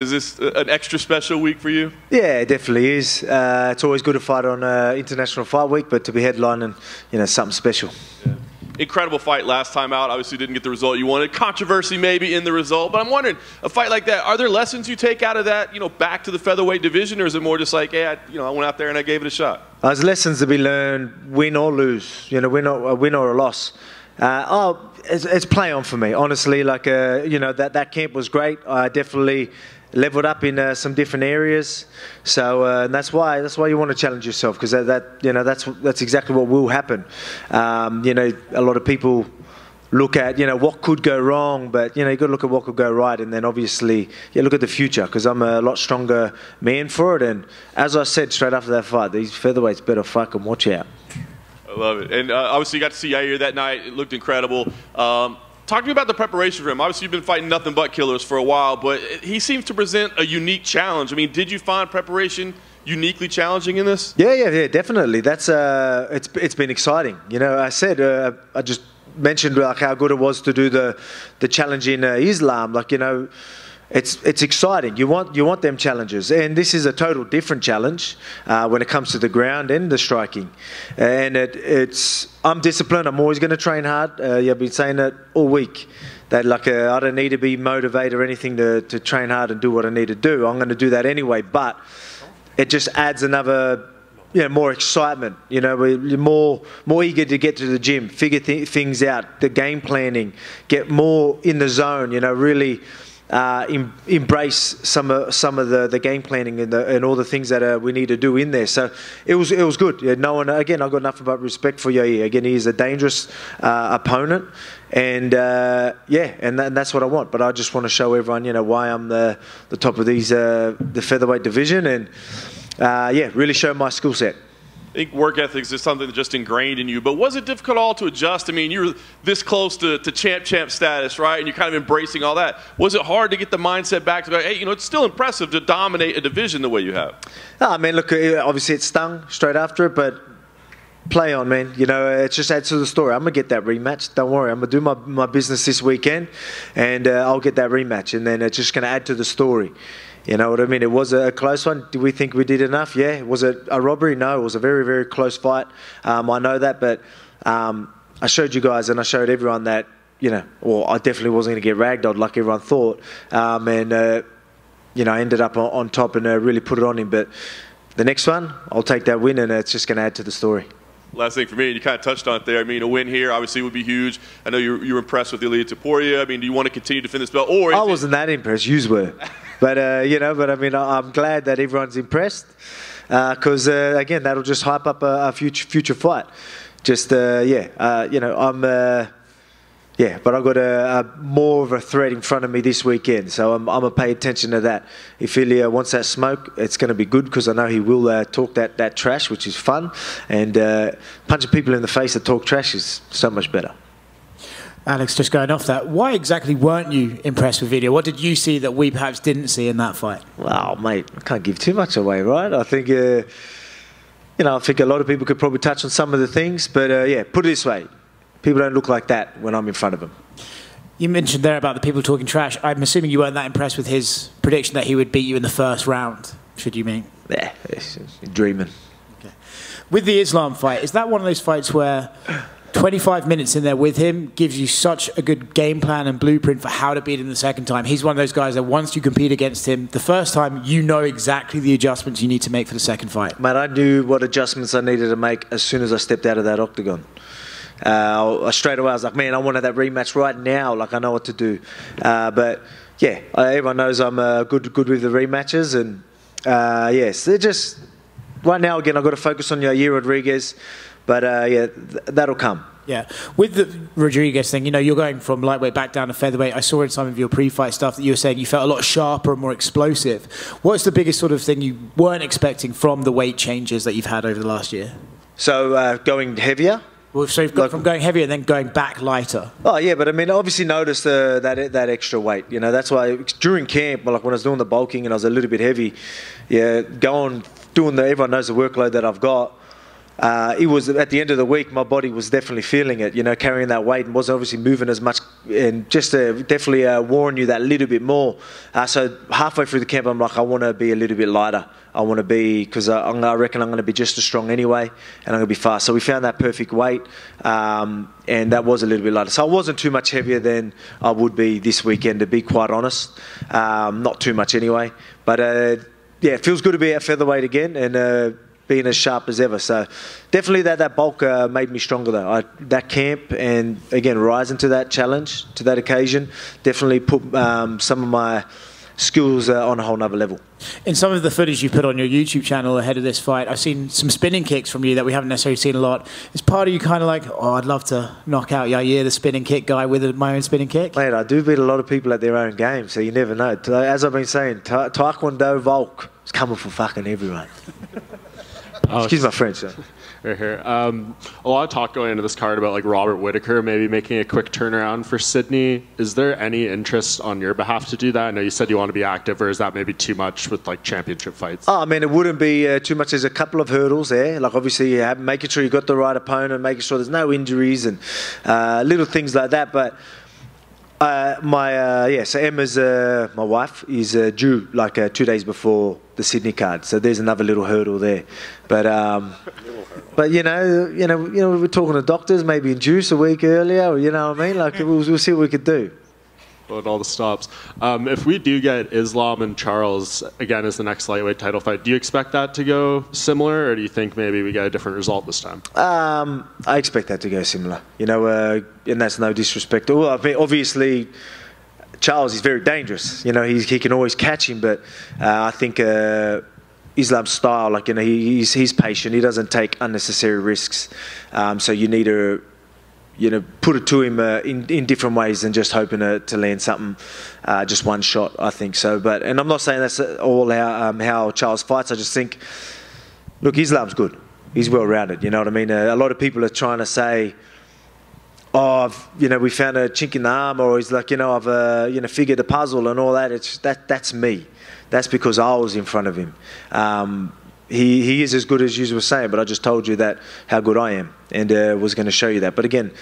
Is this an extra special week for you? Yeah, it definitely is. It's always good to fight on International Fight Week, but to be headlining, something special. Yeah. Incredible fight last time out. Obviously didn't get the result you wanted. Controversy maybe in the result, but I'm wondering, a fight like that, are there lessons you take out of that, back to the featherweight division, or is it more just like, hey, I went out there and I gave it a shot? There's lessons to be learned, win or lose, win or a loss. It's play on for me, honestly. Like, that camp was great. I definitely leveled up in some different areas, so that's why you want to challenge yourself, because that's exactly what will happen. A lot of people look at what could go wrong, but you got to look at what could go right, and then obviously look at the future, because I'm a lot stronger man for it. And as I said straight after that fight, these featherweights better fucking watch out. I love it. And obviously you got to see Yair that night. It looked incredible. Talk to me about the preparation for him. Obviously, you've been fighting nothing but killers for a while, but he seems to present a unique challenge. I mean, did you find preparation uniquely challenging in this? Yeah, definitely. That's it's been exciting. I said I just mentioned like how good it was to do the challenge in Islam. Like it's exciting. You want them challenges, and this is a total different challenge when it comes to the ground and the striking. And I'm disciplined. I'm always going to train hard. I've been saying that all week. That I don't need to be motivated or anything to train hard and do what I need to do. I'm going to do that anyway. But it just adds another, more excitement. We're more eager to get to the gym, figure things out, the game planning, get more in the zone. Really. Embrace some of the game planning and all the things that we need to do in there. So it was good. Again, I've got nothing but respect for Yair. Again, he is a dangerous opponent, and and that's what I want. But I just want to show everyone, why I'm the top of the featherweight division, and really show my skill set. I think work ethics is something that's just ingrained in you, but was it difficult at all to adjust? I mean, you were this close to champ status, right? And you're kind of embracing all that. Was it hard to get the mindset back to go, hey, it's still impressive to dominate a division the way you have? Look, obviously it stung straight after it, but play on, man. It just adds to the story. I'm going to get that rematch. Don't worry. I'm going to do my business this weekend, and I'll get that rematch, and then it's just going to add to the story. You know what I mean? It was a close one. Do we think we did enough? Yeah. Was it a robbery? No. It was a very, very close fight. I know that, but I showed you guys and I showed everyone that, I definitely wasn't going to get ragdolled like everyone thought. I ended up on top and really put it on him. But the next one, I'll take that win, and it's just going to add to the story. Last thing for me, and you kind of touched on it there. I mean, a win here obviously would be huge. I know you were impressed with Ilya Topuria. I mean, do you want to continue to defend this belt? Or I wasn't that impressed. Yous were. But, I mean, I'm glad that everyone's impressed because, again, that'll just hype up a future fight. Just, but I've got more of a threat in front of me this weekend, so I'm going to pay attention to that. If Ilya wants that smoke, it's going to be good, because I know he will talk that trash, which is fun, and punching people in the face that talk trash is so much better. Alex, just going off that, why exactly weren't you impressed with Ilya? What did you see that we perhaps didn't see in that fight? Well, mate, I can't give too much away, right? I think, I think a lot of people could probably touch on some of the things, but put it this way. People don't look like that when I'm in front of them. You mentioned there about the people talking trash. I'm assuming you weren't that impressed with his prediction that he would beat you in the first round, should you mean? Yeah, dreaming. Okay. With the Islam fight, is that one of those fights where 25 minutes in there with him gives you such a good game plan and blueprint for how to beat him the second time? He's one of those guys that once you compete against him, the first time you know exactly the adjustments you need to make for the second fight. Mate, I knew what adjustments I needed to make as soon as I stepped out of that octagon. Straight away I was like, man, I wanted that rematch right now. Like, I know what to do. But yeah, everyone knows I'm good with the rematches, and yes, they're just right now. Again, I've got to focus on Yair Rodriguez, but that'll come. Yeah, with the Rodriguez thing, you're going from lightweight back down to featherweight. I saw in some of your pre-fight stuff that you were saying you felt a lot sharper and more explosive. What's the biggest sort of thing you weren't expecting from the weight changes that you've had over the last year? So going heavier. Well, so you've got from going heavier and then going back lighter. Oh, yeah, but I mean, I obviously noticed that extra weight. That's why during camp, like when I was doing the bulking and I was a little bit heavy, everyone knows the workload that I've got. it was at the end of the week, my body was definitely feeling it, you know, carrying that weight and wasn't obviously moving as much, and just definitely warn you that little bit more. So halfway through the camp, I'm like, I want to be a little bit lighter. I want to be, because I reckon I'm going to be just as strong anyway, and I'm going to be fast. So we found that perfect weight, and that was a little bit lighter. So I wasn't too much heavier than I would be this weekend, to be quite honest. Not too much anyway. But yeah, it feels good to be at featherweight again, and being as sharp as ever. So definitely that bulk made me stronger though. That camp, and again rising to that challenge, to that occasion, definitely put some of my skills on a whole nother level. In some of the footage you put on your YouTube channel ahead of this fight, I've seen some spinning kicks from you that we haven't necessarily seen a lot. Is part of you kind of like, oh, I'd love to knock out Yair, the spinning kick guy, with my own spinning kick? Mate, I do beat a lot of people at their own game, so you never know. As I've been saying, Taekwondo Volk is coming for fucking everyone. Excuse my French, though. Right here. A lot of talk going into this card about like Robert Whittaker maybe making a quick turnaround for Sydney. Is there any interest on your behalf to do that? I know you said you want to be active, or is that maybe too much with like championship fights? Oh, I mean, it wouldn't be too much. There's a couple of hurdles there. Like obviously, making sure you got the right opponent, making sure there's no injuries and little things like that. But so Emma's my wife is due like 2 days before the Sydney card, so there's another little hurdle there. But you know, we were talking to doctors, maybe induce a week earlier, or, you know what I mean? Like we'll see what we could do. Well, all the stops. If we do get Islam and Charles again as the next lightweight title fight, do you expect that to go similar, or do you think maybe we get a different result this time? I expect that to go similar. You know, and that's no disrespect. Well, I mean, obviously, Charles is very dangerous. You know, he can always catch him, but I think Islam's style, like, you know, he's patient. He doesn't take unnecessary risks. So you need to, you know, put it to him in different ways than just hoping to land something, just one shot, I think so. And I'm not saying that's all how Charles fights. I just think, look, Islam's good. He's well-rounded, you know what I mean? A lot of people are trying to say, oh, we found a chink in the arm, or he's like, I've figured the puzzle and all that. That's me. That's because I was in front of him. He is as good as you were saying, but I just told you that how good I am, and was going to show you that. But again,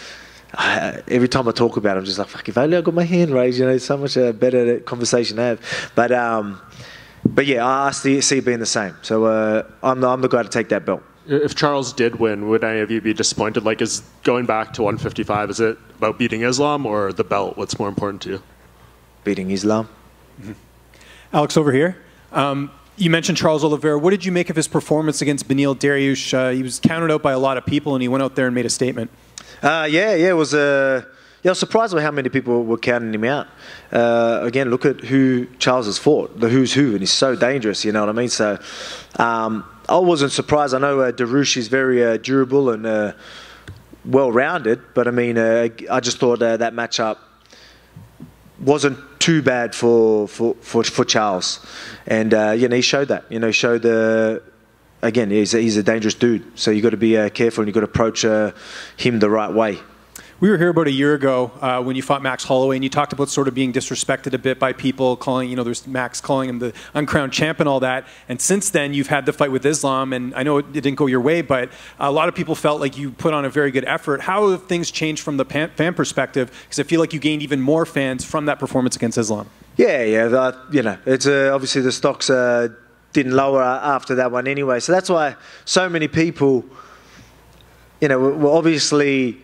every time I talk about it, I'm just like, fuck, if only I got my hand raised, it's so much better conversation to have. But yeah, I see it being the same. So I'm the guy to take that belt. If Charles did win, would any of you be disappointed? Like, is going back to 155, is it about beating Islam or the belt? What's more important to you? Beating Islam. Mm-hmm. Alex, over here. You mentioned Charles Oliveira. What did you make of his performance against Beneil Dariush? He was counted out by a lot of people, and he went out there and made a statement. It was I was surprised by how many people were counting him out. Again, look at who Charles has fought, the who's who, and he's so dangerous, you know what I mean? So I wasn't surprised. I know Dariush is very durable and well-rounded, but I mean, I just thought that matchup wasn't too bad for Charles, and he showed that. He showed again, he's a dangerous dude, so you got to be careful, and you got to approach him the right way. We were here about a year ago when you fought Max Holloway, and you talked about sort of being disrespected a bit by people, calling, there's Max calling him the uncrowned champ and all that. And since then, you've had the fight with Islam, and I know it didn't go your way, but a lot of people felt like you put on a very good effort. How have things changed from the fan perspective? Because I feel like you gained even more fans from that performance against Islam. Yeah. It's obviously the stocks didn't lower after that one anyway. So that's why so many people, were obviously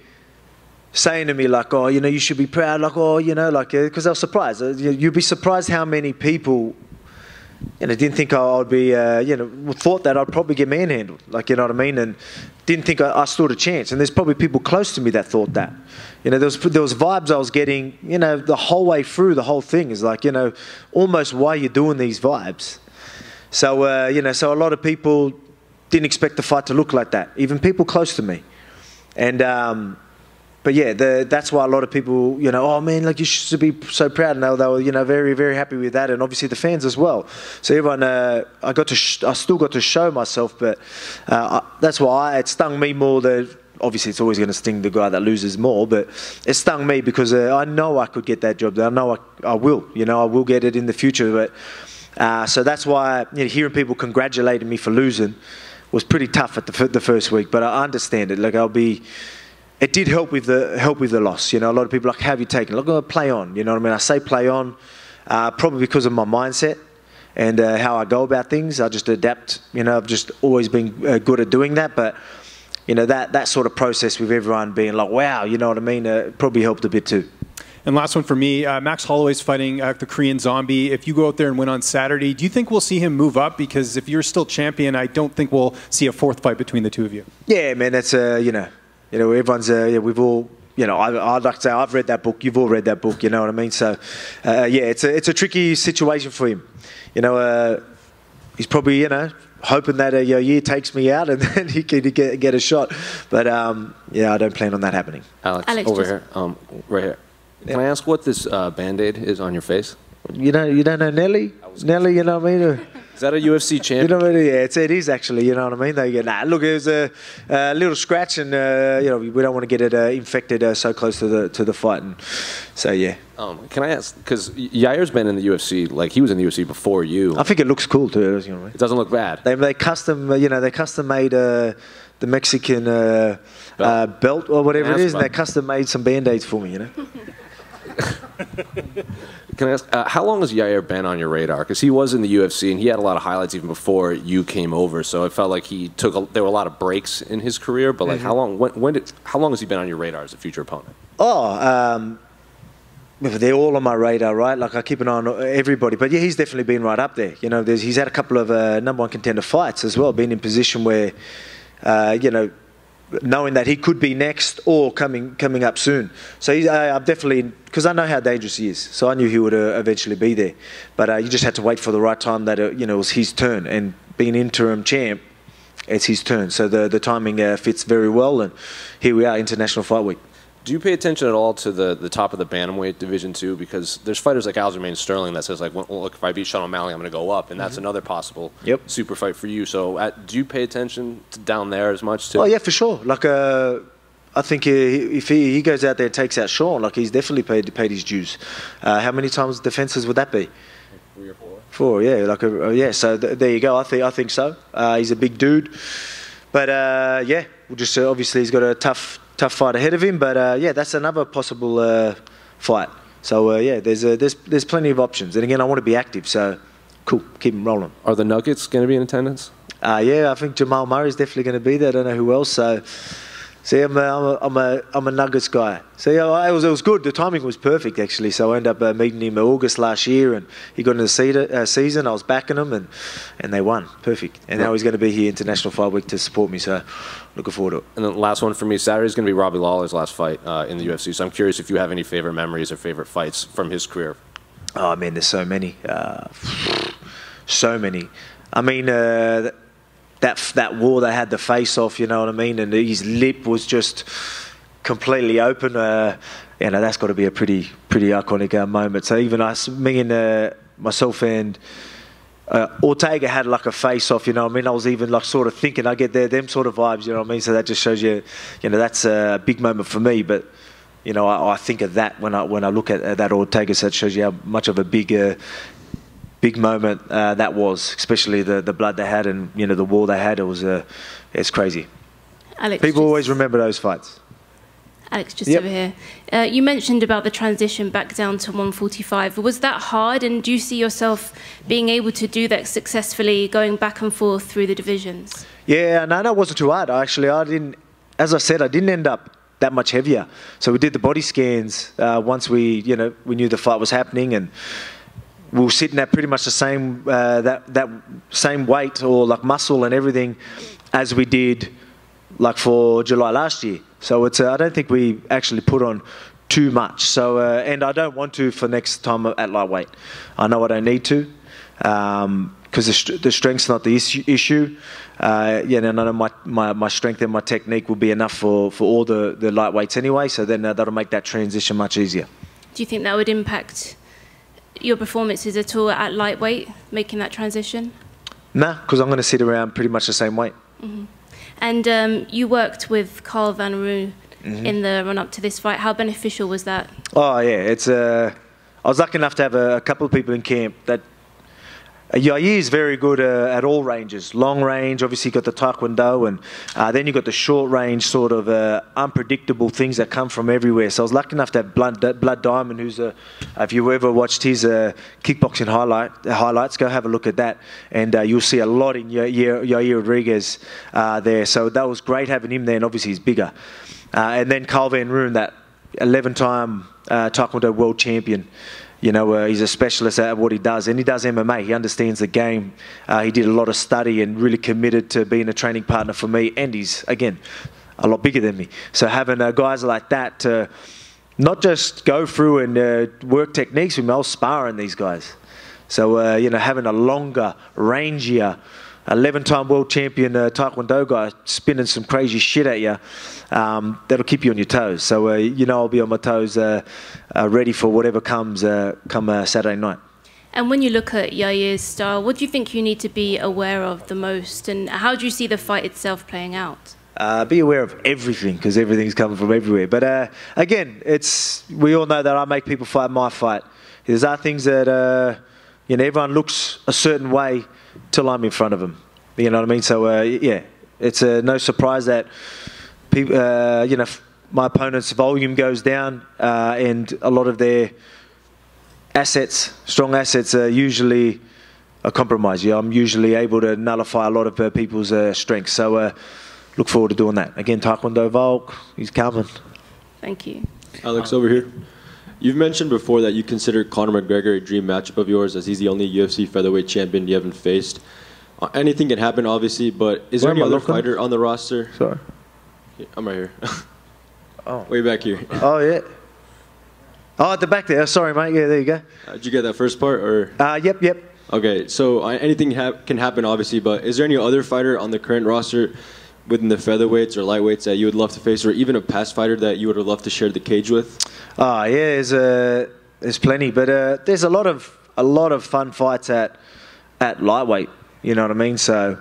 saying to me like, oh, you should be proud, like, oh, because I was surprised. You'd be surprised how many people, didn't think I'd be, thought that I'd probably get manhandled, like, you know what I mean, and didn't think I stood a chance. And there's probably people close to me that thought that. There was vibes I was getting, the whole way through the whole thing is like, almost why you're doing these vibes. So, so a lot of people didn't expect the fight to look like that, even people close to me. And, but yeah, that's why a lot of people, oh man, like you should be so proud. And they were, very, very happy with that, and obviously the fans as well. So everyone, I still got to show myself, but that's why it stung me more. Obviously, it's always going to sting the guy that loses more, but it stung me because I know I could get that job. I know I will. I will get it in the future. But so that's why hearing people congratulating me for losing was pretty tough at the first week, but I understand it. Like it did help with the loss. You know, a lot of people are like, how have you taken it? Look, play on. You know what I mean? I say play on, probably because of my mindset and how I go about things. I just adapt. You know, I've just always been good at doing that. But you know, that sort of process with everyone being like, wow, you know what I mean? Probably helped a bit too. And last one for me, Max Holloway's fighting the Korean Zombie. If you go out there and win on Saturday, do you think we'll see him move up? Because if you're still champion, I don't think we'll see a fourth fight between the two of you. Yeah, man, that's you know, everyone's we've all. You know, I'd like to say I've read that book. You've all read that book. You know what I mean? So, yeah, it's a tricky situation for him. You know, he's probably hoping that Yair takes me out and then he can get a shot. But yeah, I don't plan on that happening. Alex over here, right here. Can I ask what this Band-Aid is on your face? You don't know Nelly? Nelly, you know what I mean? Is that a UFC champ? You know what I mean? Yeah, it is actually. You know what I mean? They go, nah, look, it was a little scratch, and you know, we don't want to get it infected so close to the fight. And so yeah. Can I ask? Because Yair's been in the UFC, like he was in the UFC before you. I think it looks cool too. You know what I mean? It doesn't look bad. They custom, they custom made the Mexican belt or whatever it is, and they custom made some Band-Aids for me. You know. Can I ask, how long has Yair been on your radar? Because he was in the UFC and he had a lot of highlights even before you came over. So it felt like there were a lot of breaks in his career. But like, how long has he been on your radar as a future opponent? Oh, they're all on my radar, right? Like I keep an eye on everybody. But yeah, he's definitely been right up there. You know, he's had a couple of #1 contender fights as well. Been in position where, knowing that he could be next or coming up soon. So I've definitely, because I know how dangerous he is, so I knew he would eventually be there. But you just had to wait for the right time that it was his turn. And being interim champ, it's his turn. So the timing fits very well. And here we are, International Fight Week. Do you pay attention at all to the top of the bantamweight division too? Because there's fighters like Aljamain Sterling that says like, well, look, if I beat Sean O'Malley, I'm going to go up, and that's another possible super fight for you. So do you pay attention to down there as much too? Oh yeah, for sure. Like I think if he goes out there and takes out Sean, like he's definitely paid his dues. How many times defenses would that be? 3 or 4. 4, yeah. Like yeah. So there you go. I think so. He's a big dude, but yeah, we'll just obviously he's got a tough fight ahead of him, but yeah, that's another possible fight. So yeah, there's plenty of options. And again, I want to be active, so cool, keep them rolling. Are the Nuggets going to be in attendance? Yeah, I think Jamal Murray's definitely going to be there. I don't know who else. So see, I'm a Nuggets guy. So yeah, it was good. The timing was perfect actually. So I ended up meeting him in August last year, and he got into the season. I was backing him, and they won. Perfect. And now he's going to be here International Fight Week to support me. So looking forward to it. And then last one for me, Saturday's going to be Robbie Lawler's last fight in the UFC. So I'm curious if you have any favorite memories or favorite fights from his career. Oh man, there's so many. So many. I mean, that war they had the face off, you know what I mean, and his lip was just completely open. That's got to be a pretty iconic moment. So even me and myself and Ortega had like a face off, you know what I mean. I was even like sort of thinking I get them sort of vibes, you know what I mean. So that just shows you, that's a big moment for me. But I think of that when I look at that Ortega. So it shows you how much of a big moment that was, especially the blood they had and the war they had. It's crazy. Alex, people always remember those fights. Alex, just over here. You mentioned about the transition back down to 145. Was that hard, and do you see yourself being able to do that successfully, going back and forth through the divisions? Yeah, no, it wasn't too hard. Actually, I didn't. As I said, I didn't end up that much heavier. So we did the body scans once we knew the fight was happening, and we were sitting at pretty much the same that same weight or like muscle and everything as we did like for July last year. So it's I don't think we actually put on too much. So and I don't want to for next time at lightweight. I know I don't need to because the strength's not the issue. And I know my strength and my technique will be enough for all the lightweights anyway. So then that'll make that transition much easier. Do you think that would impact your performances at all at lightweight, making that transition? Nah, because I'm going to sit around pretty much the same weight. Mm-hmm. And you worked with Carl Van Roo in the run-up to this fight. How beneficial was that? Oh, yeah. I was lucky enough to have a couple of people in camp that Yair is very good at all ranges. Long range, obviously you got the Taekwondo, and then you got the short range sort of unpredictable things that come from everywhere. So I was lucky enough to have Blood Diamond, who's if you ever watched his kickboxing highlights, go have a look at that, and you'll see a lot in Yair Rodriguez there. So that was great having him there, and obviously he's bigger. And then Carl Van Roon, that 11-time Taekwondo world champion. You know, he's a specialist at what he does, and he does MMA. He understands the game. He did a lot of study and really committed to being a training partner for me, and he's, again, a lot bigger than me. So having guys like that to not just go through and work techniques with me, I was sparring these guys. So, you know, having a longer, rangier, 11-time world champion Taekwondo guy spinning some crazy shit at you, that'll keep you on your toes. So, you know, I'll be on my toes ready for whatever comes come Saturday night. And when you look at Yair's style, what do you think you need to be aware of the most? And how do you see the fight itself playing out? Be aware of everything, because everything's coming from everywhere. But again, we all know that I make people fight my fight. There's other things that, you know, everyone looks a certain way till I'm in front of them. You know what I mean? So, yeah, it's no surprise that people, you know, my opponent's volume goes down and a lot of their assets, strong assets, are usually a compromise. Yeah, I'm usually able to nullify a lot of people's strengths. So, look forward to doing that. Again, Taekwondo Volk, he's coming. Thank you. Alex, over here. You've mentioned before that you consider Conor McGregor a dream matchup of yours, as he's the only UFC featherweight champion you haven't faced. Anything can happen, obviously, but is there any other fighter on the roster? Sorry. I'm right here. Oh. Way back here. Oh, yeah. Oh, at the back there. Sorry, mate. Yeah, there you go. Did you get that first part? Or? Yep. Okay, so anything can happen, obviously, but is there any other fighter on the current roster within the featherweights or lightweights that you would love to face, or even a past fighter that you would have loved to share the cage with? Oh, yeah, there's plenty, but there's a lot of fun fights at lightweight. You know what I mean? So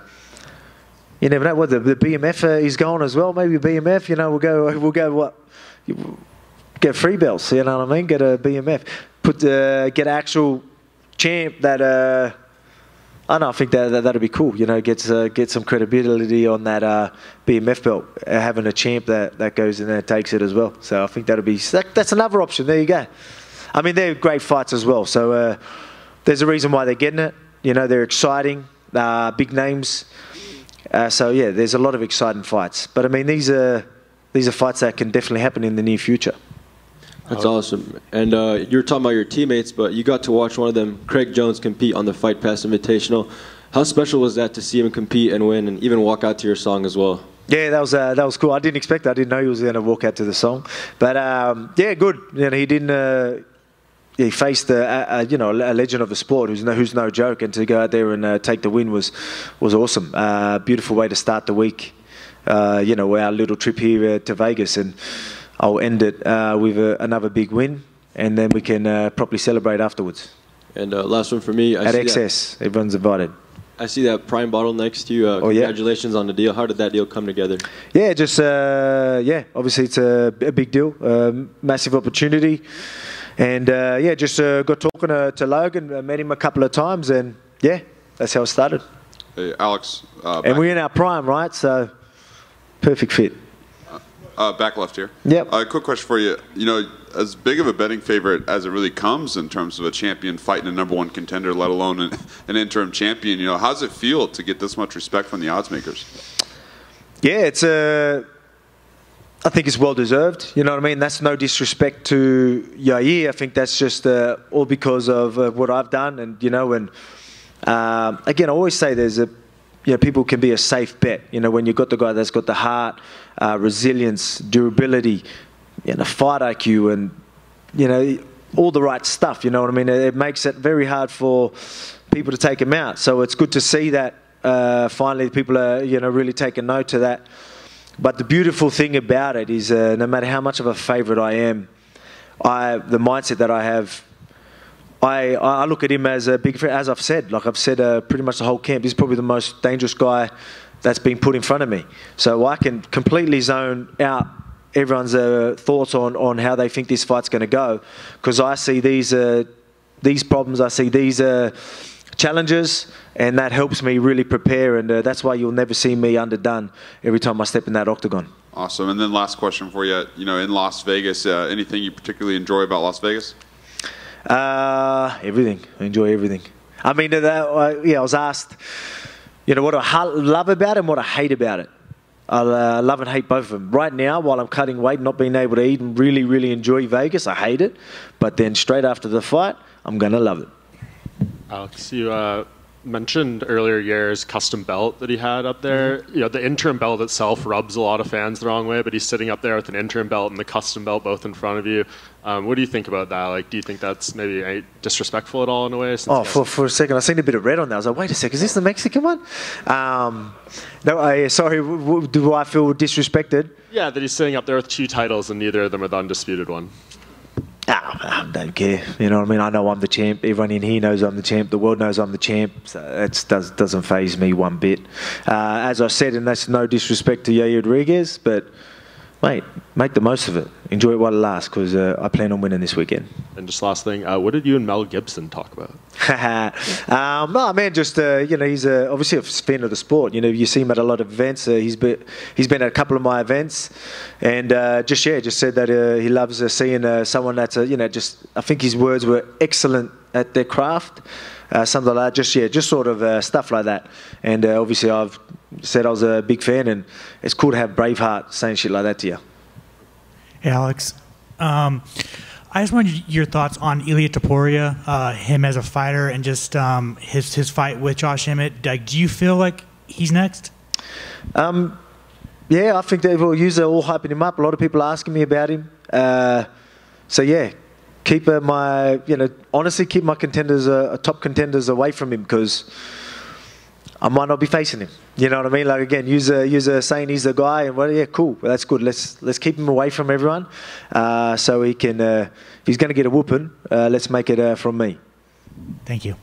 you never know. What the BMF is going as well. Maybe BMF. You know, we'll go what? Get free belts. You know what I mean? Get a BMF. Get an actual champ that. I don't know, I think that'd be cool. You know, get some credibility on that BMF belt, having a champ that goes in there and takes it as well. So I think that's another option. There you go. I mean, they're great fights as well. So there's a reason why they're getting it. You know, they're exciting, big names. So yeah, there's a lot of exciting fights. But I mean, these are fights that can definitely happen in the near future. That's awesome. And you were talking about your teammates, but you got to watch one of them, Craig Jones, compete on the Fight Pass Invitational. How special was that to see him compete and win, and even walk out to your song as well? Yeah, that was cool. I didn't expect that. I didn't know he was going to walk out to the song. But yeah, good. You know, he didn't. He faced a legend of the sport who's no joke, and to go out there and take the win was awesome. Beautiful way to start the week. You know, our little trip here to Vegas, and I'll end it with another big win, and then we can properly celebrate afterwards. And last one for me. At XS, everyone's invited. I see that Prime bottle next to you. Congratulations on the deal. How did that deal come together? Yeah, just obviously it's a big deal, massive opportunity, and just got talking to Logan, met him a couple of times, and yeah, that's how it started. Hey, Alex. And we're in our prime, right? So perfect fit. Back left here. Yep. Quick question for you. You know, as big of a betting favorite as it really comes in terms of a champion fighting a #1 contender, let alone an interim champion, you know, how does it feel to get this much respect from the odds makers? Yeah, it's I think it's well deserved. You know what I mean? That's no disrespect to Yair. I think that's just all because of what I've done, and you know, and again, I always say there's people can be a safe bet. You know, when you've got the guy that's got the heart, resilience, durability, fight IQ, and, all the right stuff. You know what I mean? It makes it very hard for people to take him out. So it's good to see that finally people are, really taking note to that. But the beautiful thing about it is no matter how much of a favorite I am, the mindset that I have, I look at him as a big friend. As I've said, pretty much the whole camp, he's probably the most dangerous guy that's been put in front of me. So I can completely zone out everyone's thoughts on how they think this fight's going to go, because I see these problems, I see these challenges, and that helps me really prepare, and that's why you'll never see me underdone every time I step in that octagon. Awesome. And then last question for you. You know, in Las Vegas, anything you particularly enjoy about Las Vegas? Everything. I enjoy everything. I mean, I was asked, you know, what I love about it and what I hate about it. I love and hate both of them. Right now, while I'm cutting weight, not being able to eat and really, really enjoy Vegas, I hate it. But then straight after the fight, I'm going to love it. Alex, you mentioned earlier Yair's custom belt that he had up there. You know, the interim belt itself rubs a lot of fans the wrong way, but he's sitting up there with an interim belt and the custom belt both in front of you. What do you think about that? Like, do you think that's maybe disrespectful at all in a way? Oh, for a second, I seen a bit of red on that. I was like, wait a second, is this the Mexican one? No, sorry, do I feel disrespected? Yeah, that he's sitting up there with 2 titles and neither of them are the undisputed one. I don't care. You know what I mean? I know I'm the champ. Everyone in here knows I'm the champ. The world knows I'm the champ. So it doesn't faze me one bit. As I said, and that's no disrespect to Yair Rodriguez, but mate, make the most of it. Enjoy it while it lasts, because I plan on winning this weekend. And just last thing, what did you and Mel Gibson talk about? No, man, just you know, he's obviously a fan of the sport. You know, you see him at a lot of events. He's been at a couple of my events, and just said that he loves seeing someone that's you know, just, I think his words were excellent at their craft, something like that. Just sort of stuff like that. And obviously, I've said I was a big fan, and it's cool to have Braveheart saying shit like that to you. Hey, Alex. I just wanted your thoughts on Ilia Topuria, him as a fighter, and just his fight with Josh Emmett. Like, do you feel like he's next? Yeah, I think they've all hyping him up. A lot of people are asking me about him. So yeah, keep honestly keep my contenders, top contenders away from him, because I might not be facing him. You know what I mean? Like, again, user saying he's the guy, and well, yeah, cool. Well, that's good. Let's keep him away from everyone, so he can. If he's going to get a whooping, let's make it from me. Thank you.